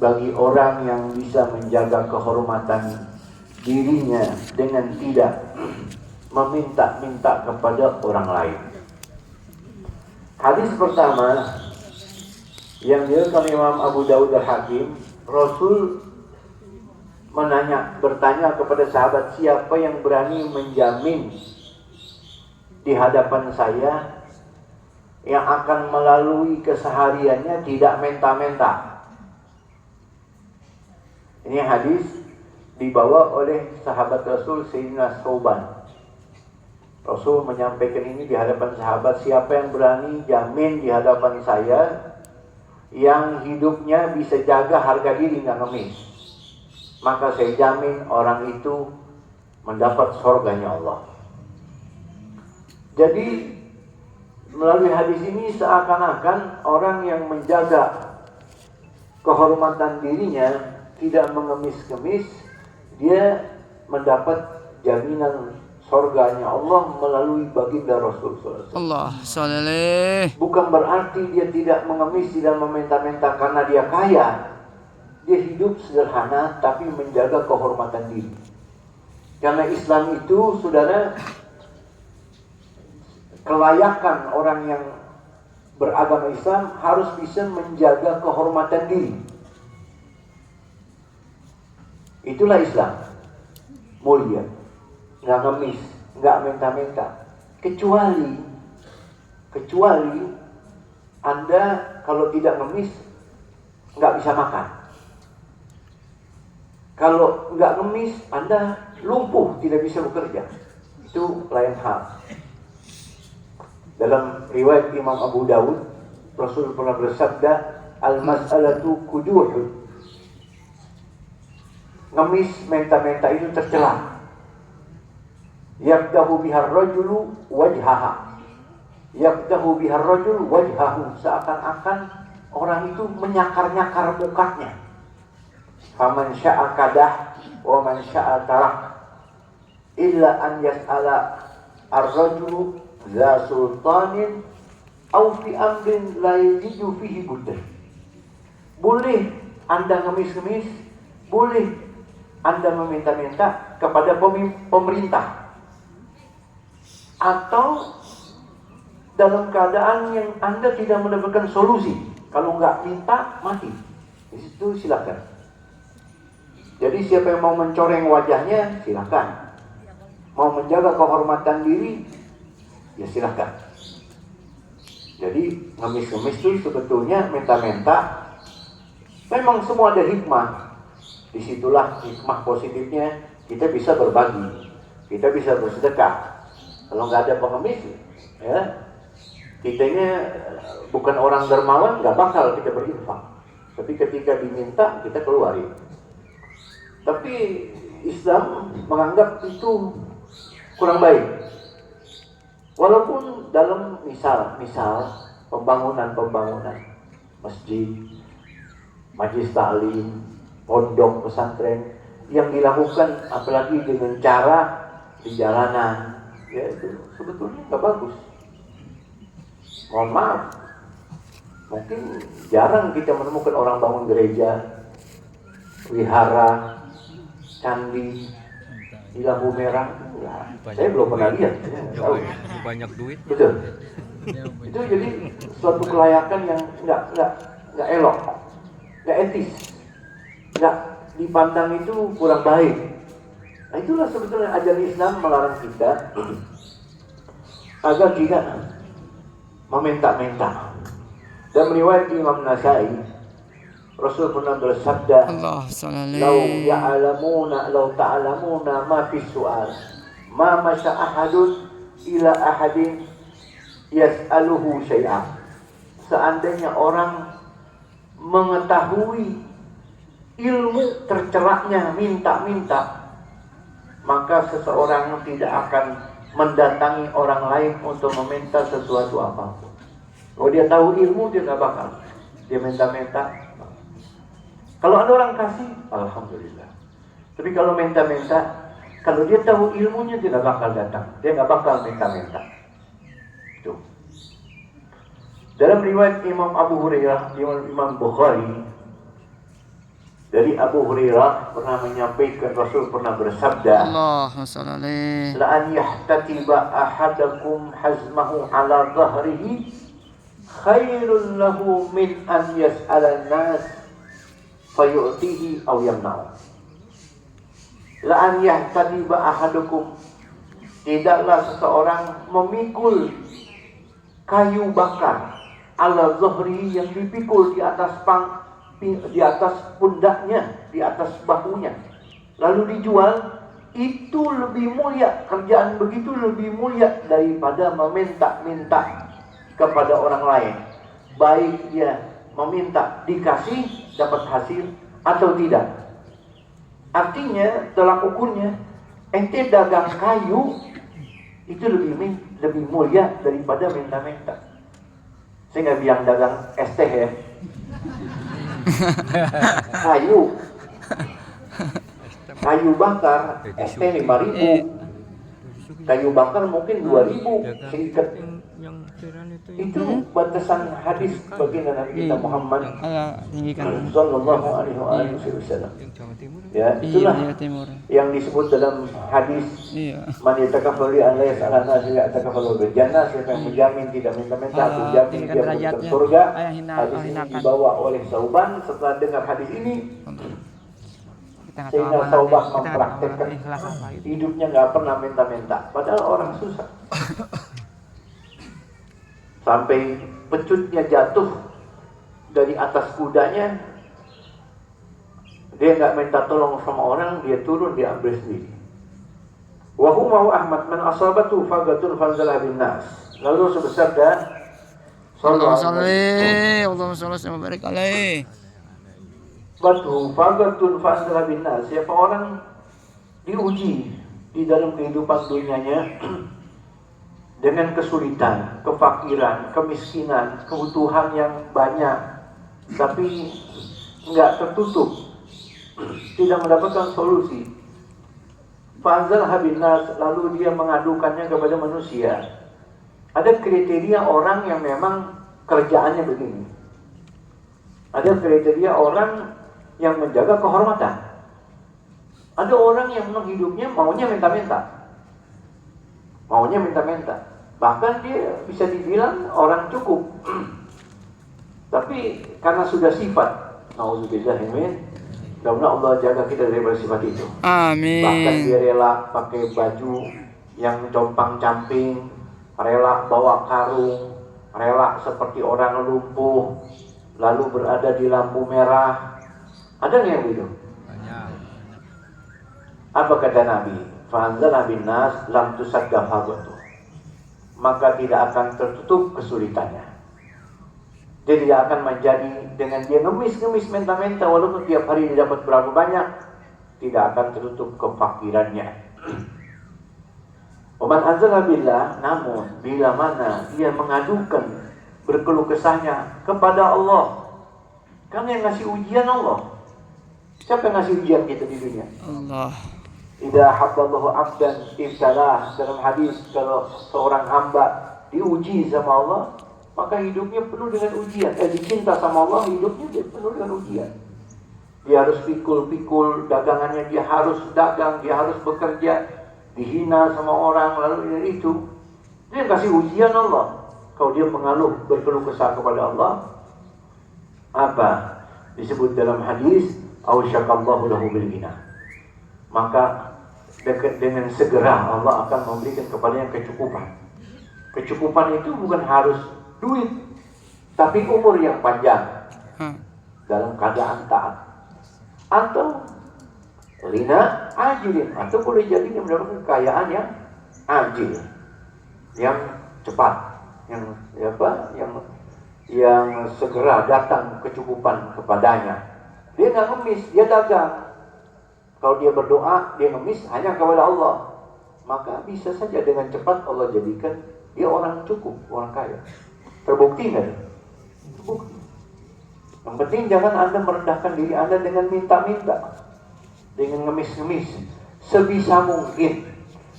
bagi orang yang bisa menjaga kehormatan dirinya dengan tidak meminta-minta kepada orang lain. Hadis pertama yang diriwayatkan Imam Abu Dawud Al-Hakim, Rasul bertanya kepada sahabat, siapa yang berani menjamin di hadapan saya yang akan melalui kesehariannya tidak menta-menta. Ini hadis dibawa oleh sahabat Rasul Sayyidina Thauban. Rasul menyampaikan ini di hadapan sahabat, siapa yang berani jamin di hadapan saya yang hidupnya bisa jaga harga diri, nggak ngemis, maka saya jamin orang itu mendapat surganya Allah. Jadi melalui hadis ini seakan-akan orang yang menjaga kehormatan dirinya, tidak mengemis-kemis, dia mendapat jaminan surganya Allah melalui baginda Rasul SAW. Allah sallallahu. Bukan berarti dia tidak mengemis, tidak meminta-minta karena dia kaya. Dia hidup sederhana tapi menjaga kehormatan diri. Karena Islam itu, saudara, kelayakan orang yang beragama Islam harus bisa menjaga kehormatan diri. Itulah Islam. Mulia, nggak ngemis, nggak minta-minta. Kecuali Anda kalau tidak ngemis nggak bisa makan. Kalau nggak ngemis Anda lumpuh, tidak bisa bekerja. Itu lain hal. Dalam riwayat Imam Abu Dawud, Rasul pernah bersabda, al-mas'alatu kuduh. Ngemis, menta-menta itu tercela. Yaqdahu bihar rajulu wajhaha. Yaqdahu bihar rajul wajhahu. Seakan-akan orang itu menyakar-nyakar mukanya. Faman sya'a kadah wa man sya'a tarak. Illa an yas'ala ar-rajulu za sultanin au fi amrin la yajidu fihi buddah. Boleh Anda ngemis-ngemis, boleh Anda meminta-minta kepada pemerintah, atau dalam keadaan yang Anda tidak mendapatkan solusi. Kalau nggak minta, mati. Di situ silakan. Jadi siapa yang mau mencoreng wajahnya, silakan. Mau menjaga kehormatan diri, ya silakan. Jadi ngemis-ngemis itu sebetulnya minta-minta. Memang semua ada hikmah. Disitulah hikmah positifnya, kita bisa berbagi, kita bisa bersedekah. Kalau nggak ada pengemis, ya kitanya bukan orang dermawan, nggak bakal kita berinfak. Tapi ketika diminta, kita keluarin. Tapi Islam menganggap itu kurang baik. Walaupun dalam misal pembangunan masjid, majelis taklim, pondok pesantren yang dilakukan apalagi dengan cara di jalanan, ya itu sebetulnya nggak bagus. Mohon maaf, mungkin jarang kita menemukan orang bangun gereja, wihara, candi di lampu merah. Saya belum pernah lihat. Banyak duit. Betul. Itu jadi suatu kelayakan yang nggak elok, nggak etis, nggak dipandang itu kurang baik. Nah itulah sebetulnya ajaran Islam melarang kita agar tidak meminta-minta. Dan meriwayat Imam Nasai, Rasul pernah bersabda, Allah sallallahu. "Lau ta'lamuna ma fi su'al, ma masya ahadun ila ahadin yas'aluhu syai'an." Seandainya orang mengetahui ilmu tercelaknya minta-minta, maka seseorang tidak akan mendatangi orang lain untuk meminta sesuatu apapun. Kalau dia tahu ilmu, dia nggak bakal dia minta-minta. Kalau ada orang kasih, alhamdulillah. Tapi kalau minta-minta, kalau dia tahu ilmunya, dia nggak bakal datang. Dia nggak bakal minta-minta. Itu. Dalam riwayat Imam Abu Hurairah, Imam Bukhari, Dari Abu Hurairah pernah menyampaikan Rasul pernah bersabda, Allahumma sholli alaihi. la an yahtatiba ahadakum hazmahu ala dhahrihi khairul lahu min an yas'ala nas fayu'tihi aw yamna'u. La an yahtatiba ahadukum, tidaklah seseorang memikul kayu bakar ala dhahrihi, yang dipikul di atas pundaknya, di atas bahunya, lalu dijual. Itu lebih mulia, kerjaan begitu lebih mulia daripada meminta-minta kepada orang lain, baik dia meminta dikasih dapat hasil atau tidak. Artinya tolak ukurnya, ente dagang kayu itu lebih mulia daripada minta-minta. Saya nggak bilang dagang es teh ya. Kayu bakar es teh 5.000, kayu bakar mungkin 2.000 seikat. Itu batasan hadis baginda Nabi kita Muhammad sallallahu alaihi wasallam. Ya, itulah yang disebut dalam hadis, man yatakaffalu an la yas'ala nas yatakaffalu bil jannah, siapa yang menjamin tidak minta-minta, aku jamin dia masuk surga. Hadis ini dibawa oleh Sauban. Setelah dengar hadis ini, sehingga Sauban mempraktekkan hidupnya nggak pernah minta-minta, padahal orang susah. Sampai pecutnya jatuh dari atas kudanya, dia nggak minta tolong sama orang, dia turun, dia ambil sendiri. Wa huwa Ahmad man asabatu fagatun fanzalah bin nas. Lalu bersabda, Allahumma sholli wa barik alaihi. Batu fagatun fanzalah bin nas. Siapa orang diuji di dalam kehidupan dunianya dengan kesulitan, kefakiran, kemiskinan, kebutuhan yang banyak, tapi enggak tertutup, tidak mendapatkan solusi. Fazal habinas, lalu dia mengadukannya kepada manusia. Ada kriteria orang yang memang kerjaannya begini. Ada kriteria orang yang menjaga kehormatan. Ada orang yang memang hidupnya maunya minta-minta. Bahkan dia bisa dibilang orang cukup. Tapi karena sudah sifat, nauzubillah min, mudah-mudahan Allah jaga kita dari sifat itu. Amin. Bahkan dia rela pakai baju yang compang-camping, rela bawa karung, rela seperti orang lumpuh, lalu berada di lampu merah. Ada nggak yang begitu? Apa kata Nabi? Fa'anzala bin nas lam tusadda fadhatu, maka tidak akan tertutup kesulitannya. Dia tidak akan menjadi dengan dia ngemis minta-minta, walaupun tiap hari dia dapat berapa banyak, tidak akan tertutup kefakirannya. Waman anzala billah, namun bila mana dia mengadukan berkeluh kesahnya kepada Allah, karena yang ngasih ujian Allah. Siapa yang ngasih ujian kita di dunia? Allah. Idza habballahu 'abdan ibtalah. Dalam hadis, kalau seorang hamba diuji sama Allah, maka hidupnya penuh dengan ujian. Dicinta sama Allah, hidupnya dia penuh dengan ujian. Dia harus pikul dagangannya, dia harus dagang, dia harus bekerja, dihina sama orang, lalu ini itu. Dia kasih ujian Allah. Kalau dia mengeluh, berkeluh kesah kepada Allah, apa disebut dalam hadis, ausyakallahu lahu bil ghina, maka dengan segera Allah akan memberikan kepadanya kecukupan. Kecukupan itu bukan harus duit, tapi umur yang panjang dalam keadaan taat, atau lina ajilin, atau boleh jadi dia mendapatkan kekayaan yang ajil, yang cepat, yang segera datang kecukupan kepadanya. Dia nggak ngemis, dia dagang. Kalau dia berdoa, dia ngemis hanya kepada Allah, maka bisa saja dengan cepat Allah jadikan dia orang cukup, orang kaya. Terbukti nggak? Terbukti. Yang penting jangan Anda merendahkan diri Anda dengan minta-minta, dengan ngemis-ngemis sebisa mungkin.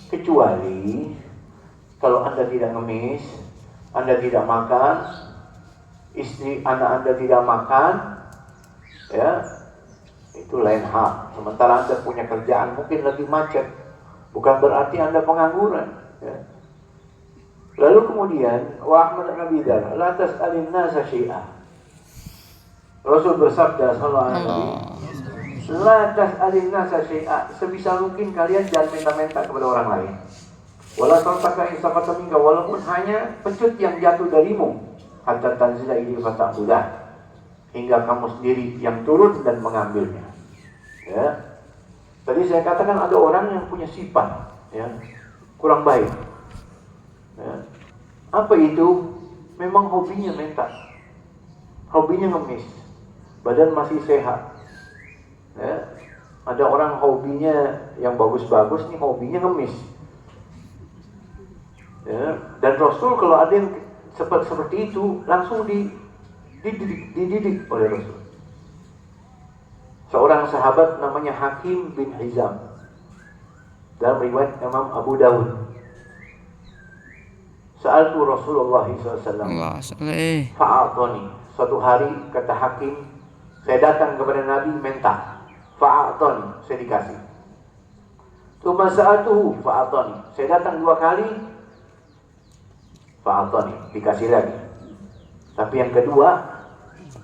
Kecuali kalau Anda tidak ngemis, Anda tidak makan, istri anak Anda tidak makan, ya, itu Itu lain hal. Sementara Anda punya kerjaan mungkin lagi macet, bukan berarti Anda pengangguran. Ya. Lalu kemudian, wa Ahmad Nabi Dar, la tas'alin nasa syai'ah. Rasul bersabda sallallahu alaihi wasallam, la tas'alin nasa syai'ah. Sebisa mungkin kalian jangan minta-minta kepada orang lain. Wala tartaka insafata minka, walaupun hanya pecut yang jatuh darimu, hatta tanzila ini fata'budah, hingga kamu sendiri yang turun dan mengambilnya. Ya. Tadi saya katakan ada orang yang punya sifat ya, kurang baik. Ya. Apa itu? Memang hobinya minta, hobinya ngemis, badan masih sehat. Ya. Ada orang hobinya yang bagus-bagus nih, hobinya ngemis. Ya. Dan Rasul kalau ada yang seperti itu langsung dididik oleh Rasul. Seorang sahabat namanya Hakim bin Hizam, dalam riwayat Imam Abu Dawud. Sa'altu Rasulullah SAW fa'atoni. Suatu hari kata Hakim, saya datang kepada Nabi minta, fa'atoni, saya dikasih. Tsumma sa'altuhu fa'atoni, saya datang 2 kali, fa'atoni, dikasih lagi. Tapi yang kedua,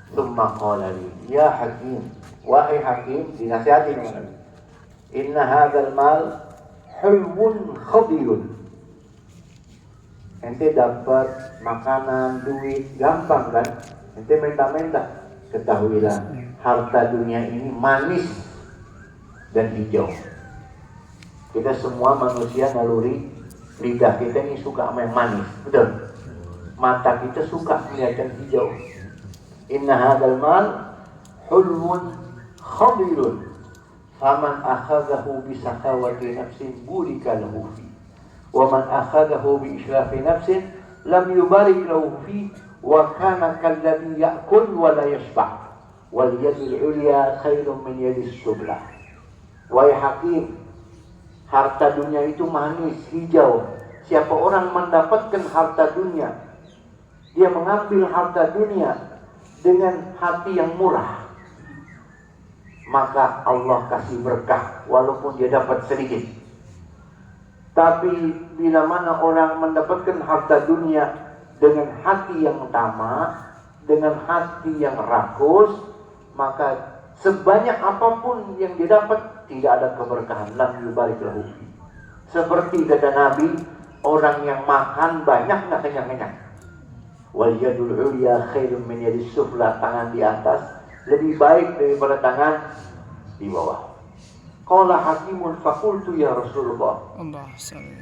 tsumma qala li, ya Hakim, wahai Hakim, dinasihati dengan Nabi, inna hadzal mal hulmun khadirun. Ente dapat makanan, duit, gampang kan? Ente minta-minta. Ketahuilah, harta dunia ini manis dan hijau. Kita semua manusia naluri, lidah kita ini suka sama yang manis, betul? Mata kita suka melihat yang hijau. Inna hadzal mal hulmun khadirun. Faman akhadhahu bisakawati nafsin burika lahu fi. وَمَنْ أَخَذَهُ بِإِشْرَافِ نَفْسٍ لَمْ يُبَارِكْ لَهُ فِيهِ وَكَانَ كَالَّذِي يَأْكُلُ وَلَا يَشْبَعُ وَالْيَدُ الْعُلْيَا خَيْرٌ مِنْ يَدِ السُّفْلَى. Wahai Hakim, harta dunia itu manis, hijau. Siapa orang mendapatkan harta dunia, dia mengambil harta dunia dengan hati yang murah, maka Allah kasih berkah walaupun dia dapat sedikit. Tapi bila mana orang mendapatkan harta dunia dengan hati yang tamak, dengan hati yang rakus, maka sebanyak apapun yang didapat tidak ada keberkahan. Lam yubarik lahu. Seperti kata Nabi, orang yang makan banyak nggak kenyang-kenyang. Wal yadul ulya khairun min yadis sufla, tangan di atas lebih baik daripada tangan di bawah. Qala Hakimun faqultu ya Rasulullah,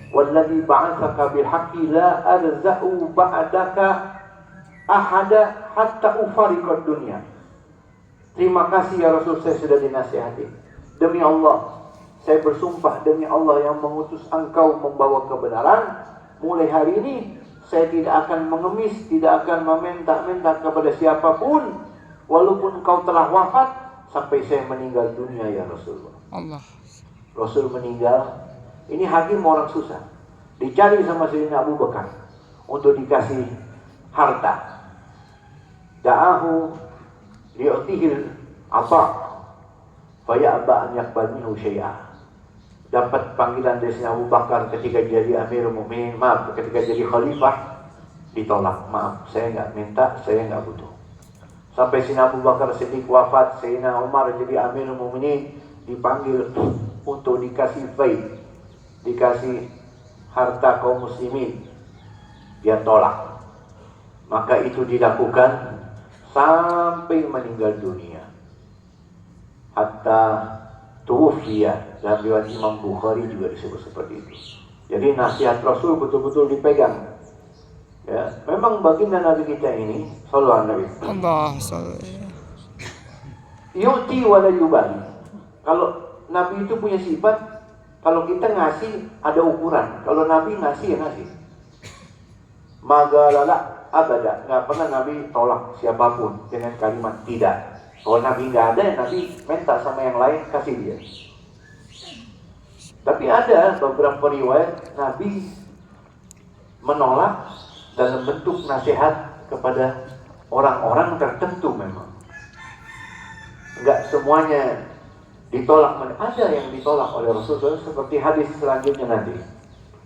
walladhi ba'athaka bil haqqi la arza'u ba'daka ahada hatta ufariqad dunya. Terima kasih ya Rasul, saya sudah dinasihati. Demi Allah, saya bersumpah demi Allah yang mengutus engkau membawa kebenaran, mulai hari ini saya tidak akan mengemis, tidak akan meminta-minta kepada siapapun walaupun engkau telah wafat sampai saya meninggal dunia ya Rasulullah. Allah. Rasul meninggal, ini Hakim orang susah, dicari sama Sayyidina Abu Bakar untuk dikasih harta. Da'ahu li'utihil ata' faya'ba an yaqbal minhu syai'ah. Dapat panggilan dari Sayyidina Abu Bakar ketika jadi Amirul Mukminin, ketika jadi khalifah, ditolak. Maaf, saya nggak minta, saya nggak butuh. Sampai Sayyidina Abu Bakar Siddiq wafat, Sayyidina Umar jadi Amirul Mukminin, dipanggil untuk dikasih fai, dikasih harta kaum muslimin, dia tolak. Maka itu dilakukan sampai meninggal dunia. Hatta tuwfiya, dalam riwayat Imam Bukhari juga disebut seperti itu. Jadi nasihat Rasul betul-betul dipegang. Ya, memang baginda Nabi kita ini sallallahu alaihi wasallam, Allah sallallahu. yu'ti wa la yubali. Kalau Nabi itu punya sifat, kalau kita ngasih ada ukuran. Kalau Nabi ngasih ya ngasih. Magalala abada, nggak pernah Nabi tolak siapapun dengan kalimat tidak. Kalau Nabi nggak ada, Nabi minta sama yang lain kasih dia. Tapi ada beberapa riwayat Nabi menolak dalam bentuk nasihat kepada orang-orang tertentu memang. Nggak semuanya Ditolak, ada yang ditolak oleh Rasulullah seperti hadis selanjutnya nanti.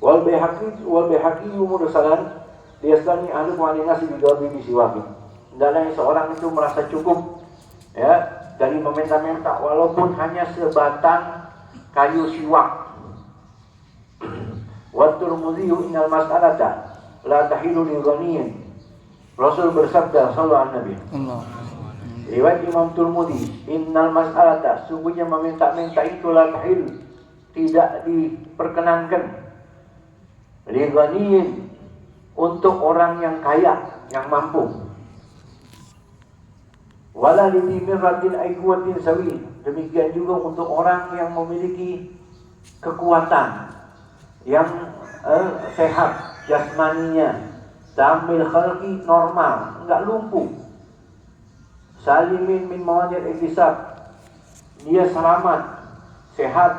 Wal Baihaqi mursalan liyaslani ahlukum anin nasi bidawi bisiwakin. Hendaknya seorang itu merasa cukup ya dari meminta-minta walaupun hanya sebatang kayu siwak. Wa Tirmidzi innal mas'alata la tahilu lil ghaniyin. Rasul bersabda sallallahu alaihi wasallam. Allah. Riwayat Imam Tirmidzi, innal mas'alata, sungguhnya meminta-minta itu la tahil, tidak diperkenankan. Lil ghaniyin, untuk orang yang kaya, yang mampu. Wala li mirratin ay quwwatin sawi, demikian juga untuk orang yang memiliki kekuatan yang sehat jasmaninya, tamil khalqi, normal, enggak lumpuh. Salimin min mawadil iktisab, dia selamat, sehat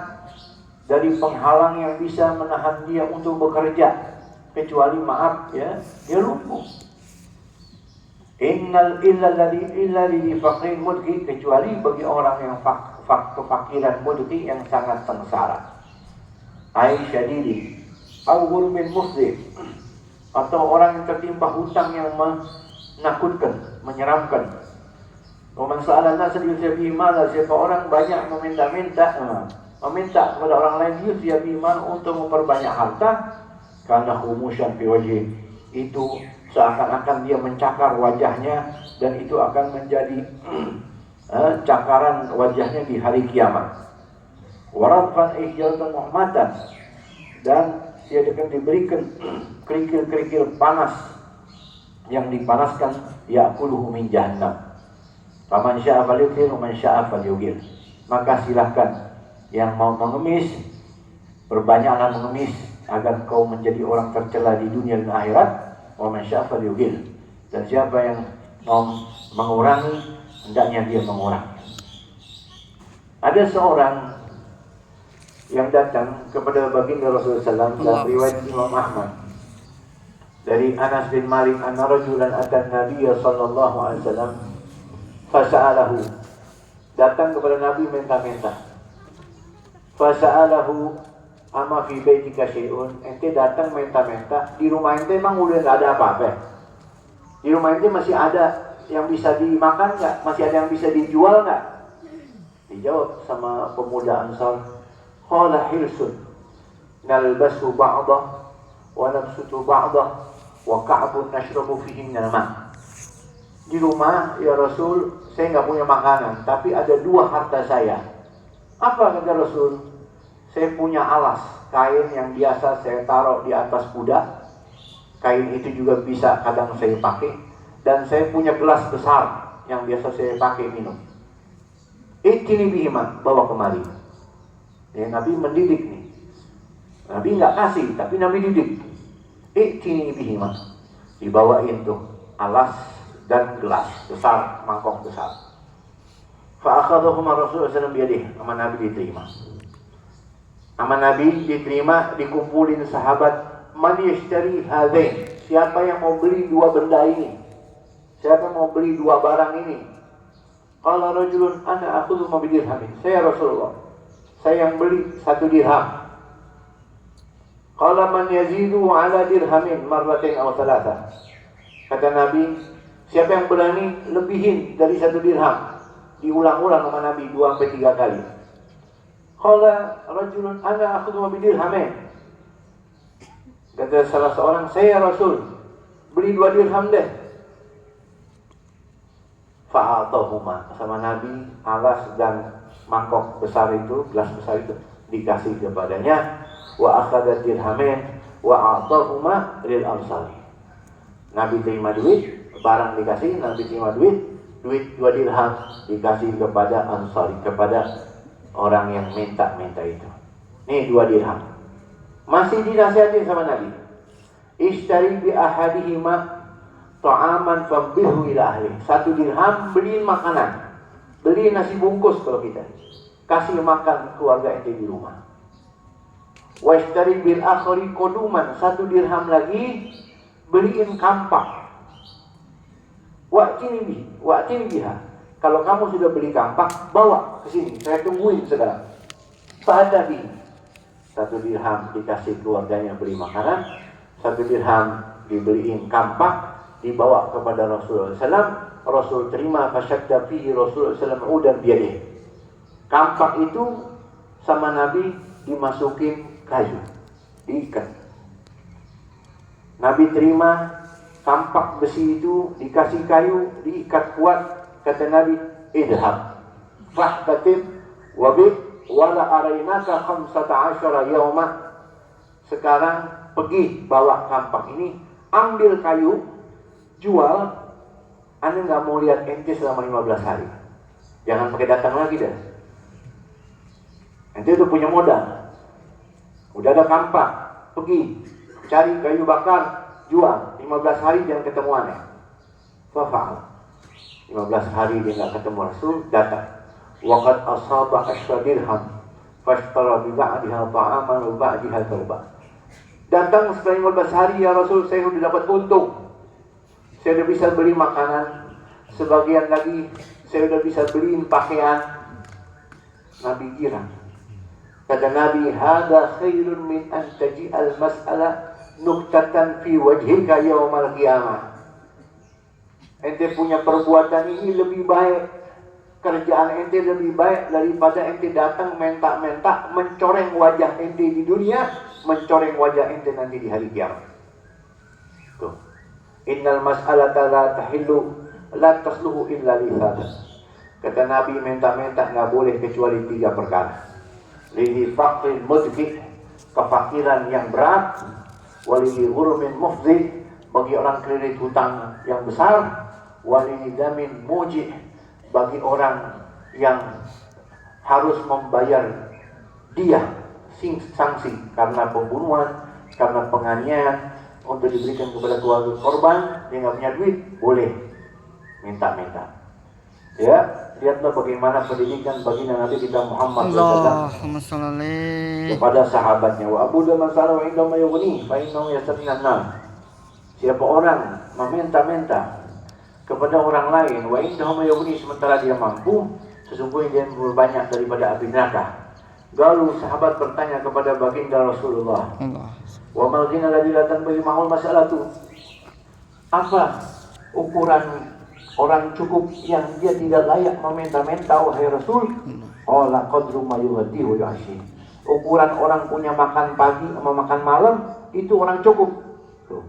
dari penghalang yang bisa menahan dia untuk bekerja, kecuali maaf ya, dia lumpuh. Innal illa li faqrin mudki, kecuali bagi orang yang kefakiran mudki yang sangat sengsara. Ai syadidi au ghurmin muslim, atau orang yang tertimpa hutang yang menakutkan, menyeramkan. Waman sa'ala nasa yusyabihi mala, siapa orang banyak meminta kepada orang lain yusyabihi mal untuk memperbanyak harta, karena humusyan fi wajhi, itu seakan-akan dia mencakar wajahnya dan itu akan menjadi cakaran wajahnya di hari kiamat. Waradfan ihjatan muhmatan, dan dia akan diberikan kerikil-kerikil panas yang dipanaskan, ya'kuluhu min jahannam. Faman sya'a falyukthir wa man sya'a falyughil. Maka silahkan yang mau mengemis, perbanyaklah mengemis agar kau menjadi orang tercela di dunia dan akhirat. Wa man sya'a falyughil. Dan siapa yang mau mengurangi, hendaknya dia mengurangi. Ada seorang yang datang kepada baginda Rasulullah SAW dalam riwayat Imam Ahmad dari Anas bin Malik, anna rajulan atan Nabiy sallallahu alaihi wasallam fasa'alahu, datang kepada Nabi minta-minta. Fasa'alahu ama fi baitika syai'un, ente datang minta-minta, di rumah ente emang udah enggak ada apa-apa. Di rumah ente masih ada yang bisa dimakan enggak? Masih ada yang bisa dijual enggak? Dijawab sama pemuda Ansar, qala hilsun nalbasu ba'dah wa nabsutu ba'dah wa ka'bun nashrabu fihi minal ma'. Di rumah ya Rasul, saya nggak punya makanan, tapi ada dua harta saya. Apa kata Rasul? Saya punya alas kain yang biasa saya taruh di atas kuda. Kain itu juga bisa kadang saya pakai. Dan saya punya gelas besar yang biasa saya pakai minum. Ikini bihima, bawa kemari. Ya, Nabi mendidik nih. Nabi nggak kasih, tapi Nabi didik. Ikini bihima, dibawain tuh alas dan gelas besar, mangkok besar. Fa'akhadhahuma Rasulullah SAW biyadihi, sama Nabi diterima. Sama Nabi diterima, dikumpulin sahabat. Man yashtari hadain, siapa yang mau beli dua benda ini? Siapa yang mau beli dua barang ini? Qala rajulun ana akhudhu ma bidirhamin, saya Rasulullah, saya yang beli 1 dirham. Qala man yazidu ala dirhamin marratain aw thalatha, kata Nabi, siapa yang berani lebihin dari 1 dirham? Diulang-ulang sama Nabi 2-3 kali. Qala rajulun ana akhudhu bi dirhamin, kata salah seorang, saya Rasul, beli 2 dirham deh. Fa'atahuma, sama Nabi alas dan mangkok besar itu, gelas besar itu dikasih kepadanya. Wa akhadha dirhamin wa a'tahuma lil ansari. Nabi terima duit, barang dikasih, Nabi terima duit 2 dirham dikasih kepada Ansari, kepada orang yang minta-minta itu. Nih 2 dirham. Masih dinasihatin sama Nabi. Ishtari bi ahadihima ta'aman fabbihu ila ahli. 1 dirham beliin makanan. Beli nasi bungkus kalau kita. Kasih makan keluarga ente di rumah. Wa ishtari bil akhari koduman. 1 dirham lagi beliin kampak. Wa'tini biha, kalau kamu sudah beli kampak, bawa ke sini, saya tungguin sekarang. Fa'adabi. 1 dirham dikasih keluarganya beli makanan, 1 dirham dibeliin kampak, dibawa kepada Rasulullah SAW. Rasul terima, fasyadda fihi Rasulullah SAW udan biadih. Kampak itu sama Nabi dimasukin kayu, diikat. Nabi terima kampak besi itu, dikasih kayu, diikat kuat. Kata Nabi, idhab fahtatib wabik wala arainaka 15 yawma. Sekarang pergi bawa kampak ini, ambil kayu, jual. Anda nggak mau lihat ente selama 15 hari. Jangan pakai datang lagi dah. Ente udah punya modal, udah ada kampak, pergi cari kayu bakar, jual. 15 hari jangan ketemu aneh. Fafa'al. 15 hari dia nggak ketemu Rasul, datang. Waqad asaba 10 dirham fashtara bi ba'diha ta'aman wa ba'diha tauba. Datang setelah 15 hari, ya Rasul, saya sudah dapat untung. Saya sudah bisa beli makanan, sebagian lagi saya sudah bisa beliin pakaian. Nabi kira, kata Nabi, hada khairun min an taji'al mas'alah nuktatan fi wajhika yawmal qiyamah. Ente punya perbuatan ini lebih baik, kerjaan ente lebih baik daripada ente datang minta-minta mencoreng wajah ente di dunia, mencoreng wajah ente nanti di hari kiamat. Tuh. Innal mas'alata la tahillu la tasluhu illa li thalath. Kata Nabi, minta-minta nggak boleh kecuali 3 perkara. Lihi faqrin mudki, kefakiran yang berat, walihi ghurmin mufdi, bagi orang kredit hutang yang besar, walihi damin muji, bagi orang yang harus membayar dia sanksi karena pembunuhan, karena penganiayaan, untuk diberikan kepada keluarga korban. Dia nggak punya duit, boleh minta-minta. Ya, lihatlah bagaimana pendidikan baginda Nabi kita Muhammad Allahumma sholli kepada sahabatnya. Wa abu daman salam indama yughni fa innahu yastaminan nam. Siapa orang meminta-minta kepada orang lain, wa indama yughni, sementara dia mampu, sesungguhnya dia berbanyak daripada api neraka. Lalu sahabat bertanya kepada baginda Rasulullah, wa mal ghina alladhi la tanbaghi ma'ul mas'alatu. Apa ukuran orang cukup yang dia tidak layak meminta-minta, wahai Rasul? Qala qadru ma yughdi wa yu'ashi. Ukuran orang punya makan pagi sama makan malam, itu orang cukup. Tuh.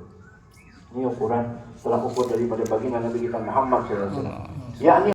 Ini ukuran telah ukur daripada baginda Nabi kita Muhammad sallallahu alaihi wasallam. Yakni